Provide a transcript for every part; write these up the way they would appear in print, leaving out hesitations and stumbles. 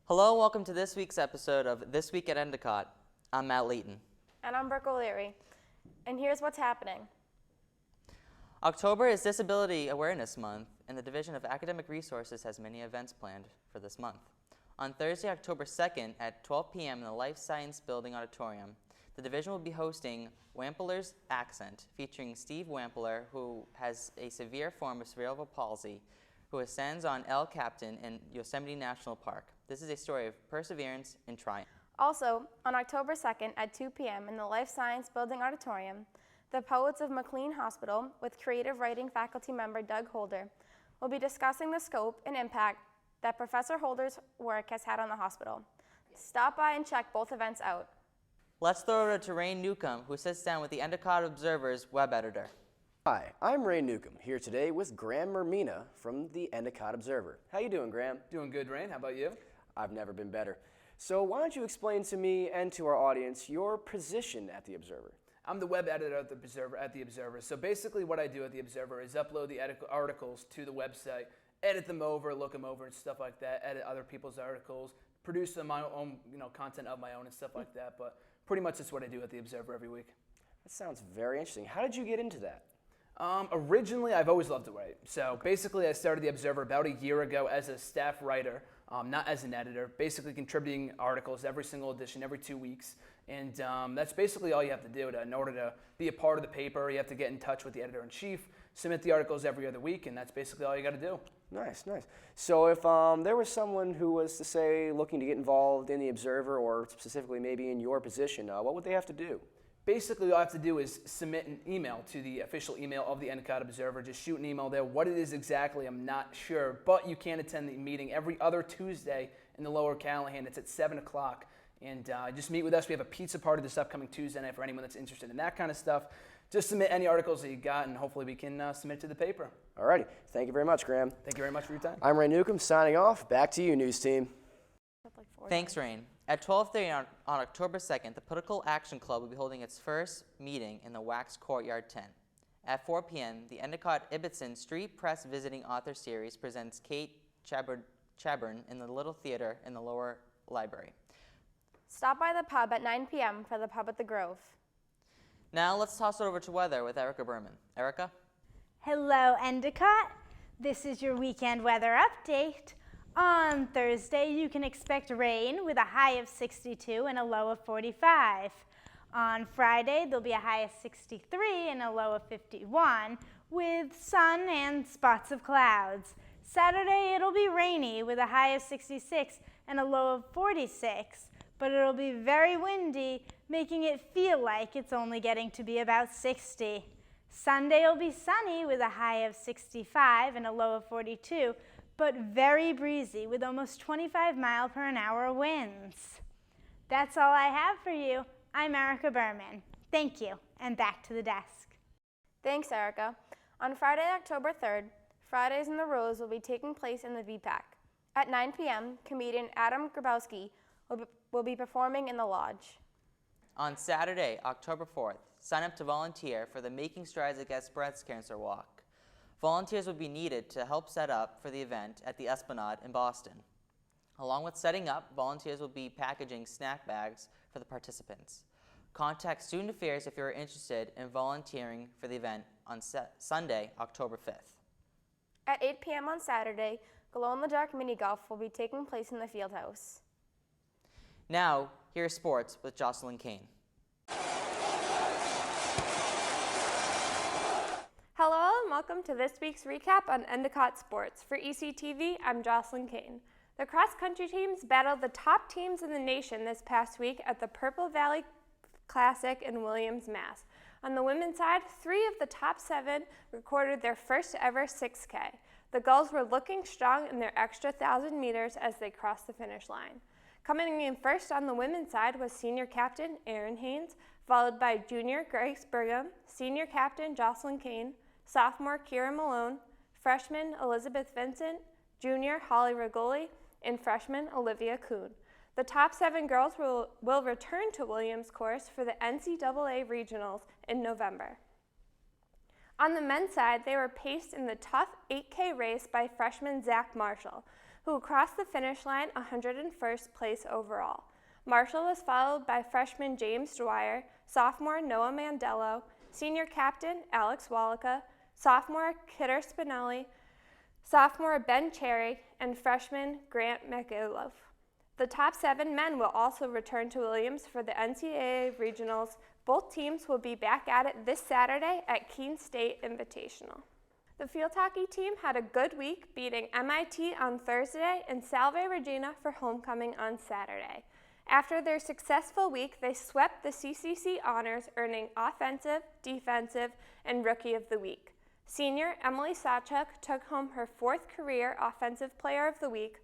Hello and welcome to this week's episode of This Week at Endicott. I'm Matt Layton. And I'm Brooke O'Leary. And here's what's happening. October is Disability Awareness Month, and the Division of Academic Resources has many events planned for this month. On Thursday, October 2nd at 12 p.m. in the Life Science Building Auditorium, the division will be hosting Wampler's Accent, featuring Steve Wampler, who has a severe form of cerebral palsy, who ascends on El Capitan in Yosemite National Park. This is a story of perseverance and triumph. Also, on October 2nd at 2 p.m. in the Life Science Building Auditorium, the Poets of McLean Hospital, with creative writing faculty member Doug Holder, will be discussing the scope and impact that Professor Holder's work has had on the hospital. Stop by and check both events out. Let's throw it over to Rain Newcomb, who sits down with the Endicott Observer's web editor. Hi, I'm Ray Newcomb, here today with Graham Mermina from the Endicott Observer. How you doing, Graham? Doing good, Rain. How about you? I've never been better. So why don't you explain to me and to our audience your position at the Observer? I'm the web editor at the Observer. So basically what I do at the Observer is upload the articles to the website, edit them over, look them over and stuff like that, edit other people's articles, produce my own content of my own and stuff like that. But pretty much that's what I do at the Observer every week. That sounds very interesting. How did you get into that? Originally, I've always loved to write. So basically, I started the Observer about a year ago as a staff writer, not as an editor, basically contributing articles every single edition, every 2 weeks. And that's basically all you have to do. In order to be a part of the paper, you have to get in touch with the editor-in-chief, submit the articles every other week, and that's basically all you got to do. Nice, nice. So if there was someone who was, to say, looking to get involved in the Observer, or specifically maybe in your position, what would they have to do? Basically, all I have to do is submit an email to the official email of the Endicott Observer. Just shoot an email there. What it is exactly, I'm not sure, but you can attend the meeting every other Tuesday in the Lower Callahan. It's at 7 o'clock, and just meet with us. We have a pizza party this upcoming Tuesday night for anyone that's interested in that kind of stuff. Just submit any articles that you got, and hopefully we can submit to the paper. All righty. Thank you very much, Graham. Thank you very much for your time. I'm Ray Newcomb, signing off. Back to you, news team. Thanks, Rain. At 12:30 on October 2nd, the Political Action Club will be holding its first meeting in the Wax Courtyard tent. At 4 p.m., the Endicott Ibbotson Street Press Visiting Author Series presents Kate Chaburn in the Little Theater in the Lower Library. Stop by the pub at 9 p.m. for the Pub at the Grove. Now let's toss it over to weather with Erica Berman. Erica? Hello, Endicott. This is your weekend weather update. On Thursday, you can expect rain with a high of 62 and a low of 45. On Friday, there'll be a high of 63 and a low of 51 with sun and spots of clouds. Saturday, it'll be rainy with a high of 66 and a low of 46, but it'll be very windy, making it feel like it's only getting to be about 60. Sunday will be sunny with a high of 65 and a low of 42, but very breezy with almost 25-mile-per-hour winds. That's all I have for you. I'm Erica Berman. Thank you, and back to the desk. Thanks, Erica. On Friday, October 3rd, Fridays in the Rose will be taking place in the VPAC. At 9 p.m., comedian Adam Grabowski will be performing in the Lodge. On Saturday, October 4th, sign up to volunteer for the Making Strides Against Breast Cancer Walk. Volunteers will be needed to help set up for the event at the Esplanade in Boston. Along with setting up, volunteers will be packaging snack bags for the participants. Contact Student Affairs if you are interested in volunteering for the event on Sunday, October 5th. At 8 p.m. on Saturday, glow-in-the-dark mini-golf will be taking place in the Fieldhouse. Now, here's sports with Jocelyn Kane. Hello and welcome to this week's recap on Endicott Sports. For ECTV, I'm Jocelyn Kane. The cross-country teams battled the top teams in the nation this past week at the Purple Valley Classic in Williams, Mass. On the women's side, 3 of the top 7 recorded their first ever 6K. The Gulls were looking strong in their extra 1,000 meters as they crossed the finish line. Coming in first on the women's side was senior captain Erin Haynes, followed by junior Grace Brigham, senior captain Jocelyn Kane, sophomore Kira Malone, freshman Elizabeth Vincent, junior Holly Rigoli, and freshman Olivia Kuhn. The top 7 girls will return to Williams course for the NCAA Regionals in November. On the men's side, they were paced in the tough 8K race by freshman Zach Marshall. who crossed the finish line 101st place overall. Marshall was followed by freshman James Dwyer, sophomore Noah Mandello, senior captain Alex Wallaka, sophomore Kidder Spinelli, sophomore Ben Cherry, and freshman Grant McIlove. The top 7 men will also return to Williams for the NCAA Regionals. Both teams will be back at it this Saturday at Keene State Invitational. The field hockey team had a good week, beating MIT on Thursday and Salve Regina for homecoming on Saturday. After their successful week, they swept the CCC honors, earning Offensive, Defensive, and Rookie of the Week. Senior Emily Sawchuk took home her 4th career Offensive Player of the Week.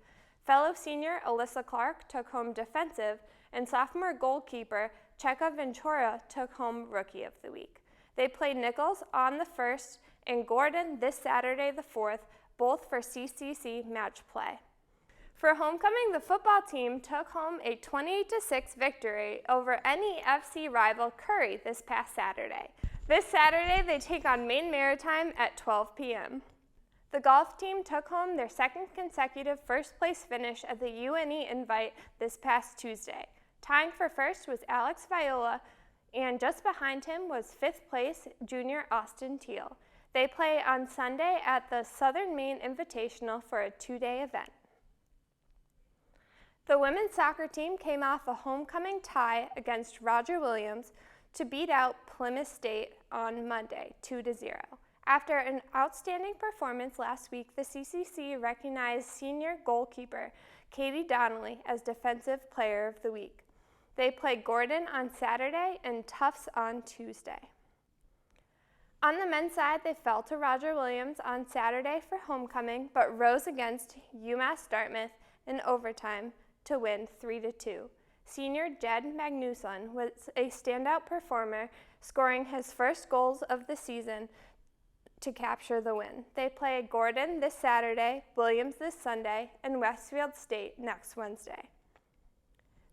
Fellow senior Alyssa Clark took home Defensive, and sophomore goalkeeper Cheka Ventura took home Rookie of the Week. They played Nichols on the 1st and Gordon this Saturday the 4th, both for CCC match play. For homecoming, the football team took home a 28-6 victory over NEFC rival Curry this past Saturday. This Saturday, they take on Maine Maritime at 12 p.m. The golf team took home their 2nd consecutive first-place finish at the UNE Invite this past Tuesday. Tying for first was Alex Viola, and just behind him was 5th place junior Austin Teal. They play on Sunday at the Southern Maine Invitational for a 2-day event. The women's soccer team came off a homecoming tie against Roger Williams to beat out Plymouth State on Monday, 2-0. After an outstanding performance last week, the CCC recognized senior goalkeeper Katie Donnelly as Defensive Player of the Week. They play Gordon on Saturday and Tufts on Tuesday. On the men's side, they fell to Roger Williams on Saturday for homecoming, but rose against UMass Dartmouth in overtime to win 3-2. Senior Jed Magnusson was a standout performer, scoring his first goals of the season to capture the win. They play Gordon this Saturday, Williams this Sunday, and Westfield State next Wednesday.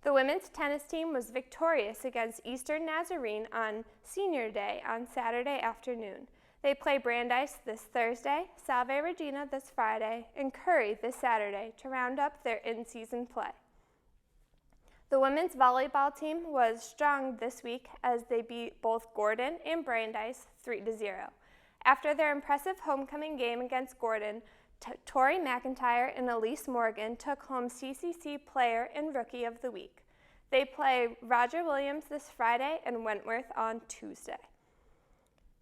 The women's tennis team was victorious against Eastern Nazarene on Senior Day on Saturday afternoon. They play Brandeis this Thursday, Salve Regina this Friday, and Curry this Saturday to round up their in-season play. The women's volleyball team was strong this week as they beat both Gordon and Brandeis 3-0. After their impressive homecoming game against Gordon, Tori McIntyre and Elise Morgan took home CCC Player and Rookie of the Week. They play Roger Williams this Friday and Wentworth on Tuesday.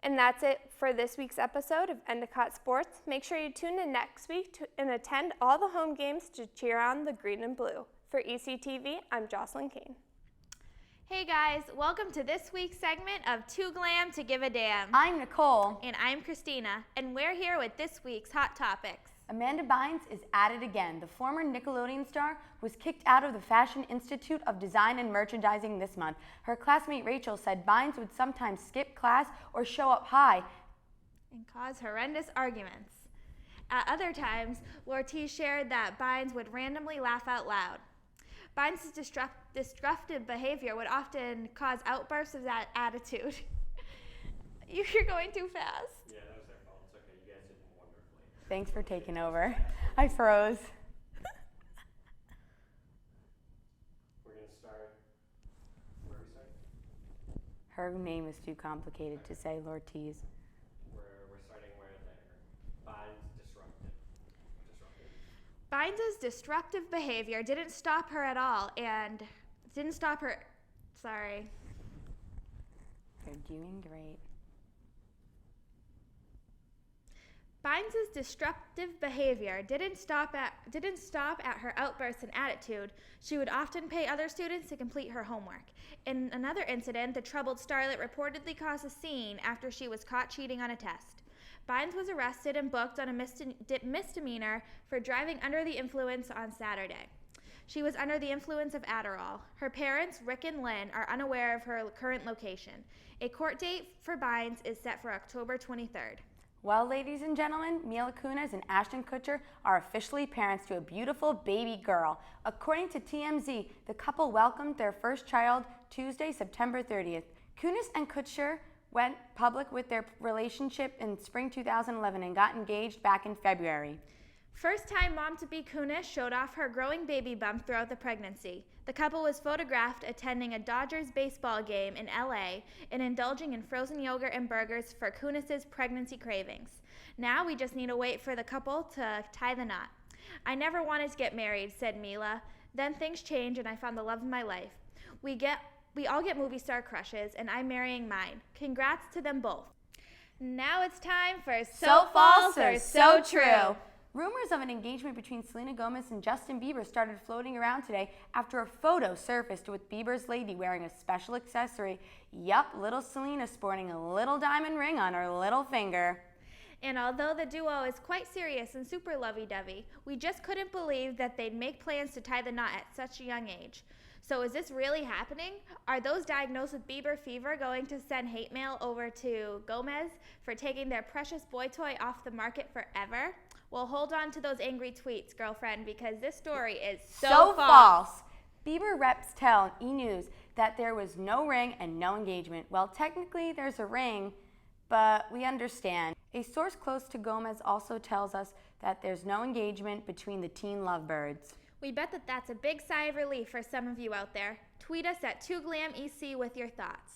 And that's it for this week's episode of Endicott Sports. Make sure you tune in next week and attend all the home games to cheer on the green and blue. For ECTV, I'm Jocelyn Kane. Hey guys, welcome to this week's segment of Too Glam to Give a Damn. I'm Nicole. And I'm Christina, and we're here with this week's Hot Topics. Amanda Bynes is at it again. The former Nickelodeon star was kicked out of the Fashion Institute of Design and Merchandising this month. Her classmate Rachel said Bynes would sometimes skip class or show up high And cause horrendous arguments. At other times, Lortiz shared that Bynes would randomly laugh out loud. Bynes' disruptive behavior would often cause outbursts of that attitude. You're going too fast. Yeah, that was their fault. It's okay. You guys did wonderfully. Thanks for taking over. I froze. We're going to start. Where are we starting? Her name is too complicated to say, Lortiz. We're starting where there. Bynes disruptive. Bynes' disruptive behavior didn't stop her at all, and didn't stop her. Sorry. You're doing great. Bynes' disruptive behavior didn't stop at her outbursts and attitude. She would often pay other students to complete her homework. In another incident, the troubled starlet reportedly caused a scene after she was caught cheating on a test. Bynes was arrested and booked on a misdemeanor for driving under the influence on Saturday. She was under the influence of Adderall. Her parents, Rick and Lynn, are unaware of her current location. A court date for Bynes is set for October 23rd. Well, ladies and gentlemen, Mila Kunis and Ashton Kutcher are officially parents to a beautiful baby girl. According to TMZ, the couple welcomed their first child Tuesday, September 30th. Kunis and Kutcher went public with their relationship in spring 2011 and got engaged back in February. First-time mom-to-be Kunis showed off her growing baby bump throughout the pregnancy. The couple was photographed attending a Dodgers baseball game in LA and indulging in frozen yogurt and burgers for Kunis's pregnancy cravings. Now we just need to wait for the couple to tie the knot. I never wanted to get married, said Mila. Then things changed and I found the love of my life. We all get movie star crushes, and I'm marrying mine. Congrats to them both. Now it's time for So False or So True. Rumors of an engagement between Selena Gomez and Justin Bieber started floating around today after a photo surfaced with Bieber's lady wearing a special accessory. Yup, little Selena sporting a little diamond ring on her little finger. And although the duo is quite serious and super lovey-dovey, we just couldn't believe that they'd make plans to tie the knot at such a young age. So is this really happening? Are those diagnosed with Bieber fever going to send hate mail over to Gomez for taking their precious boy toy off the market forever? Well, hold on to those angry tweets, girlfriend, because this story is so false. Bieber reps tell E! News that there was no ring and no engagement. Well, technically there's a ring, but we understand. A source close to Gomez also tells us that there's no engagement between the teen lovebirds. We bet that that's a big sigh of relief for some of you out there. Tweet us at 2GlamEC with your thoughts.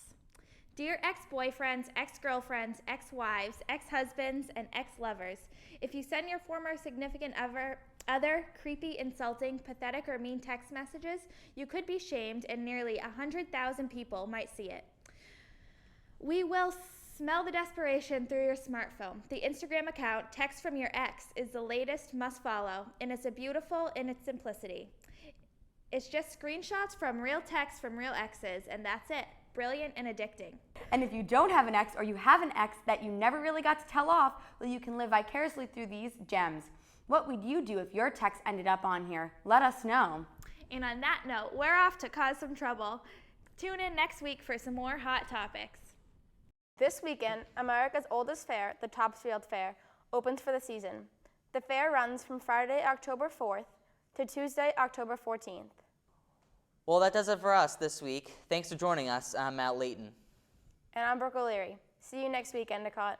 Dear ex-boyfriends, ex-girlfriends, ex-wives, ex-husbands, and ex-lovers, if you send your former significant other creepy, insulting, pathetic, or mean text messages, you could be shamed and nearly 100,000 people might see it. We will smell the desperation through your smartphone. The Instagram account, Text From Your Ex, is the latest must follow, and it's beautiful in its simplicity. It's just screenshots from real texts from real exes, and that's it. Brilliant and addicting. And if you don't have an ex or you have an ex that you never really got to tell off, well, you can live vicariously through these gems. What would you do if your text ended up on here? Let us know. And on that note, we're off to cause some trouble. Tune in next week for some more hot topics. This weekend, America's oldest fair, the Topsfield Fair, opens for the season. The fair runs from Friday, October 4th to Tuesday, October 14th. Well, that does it for us this week. Thanks for joining us. I'm Matt Layton. And I'm Brooke O'Leary. See you next week, Endicott.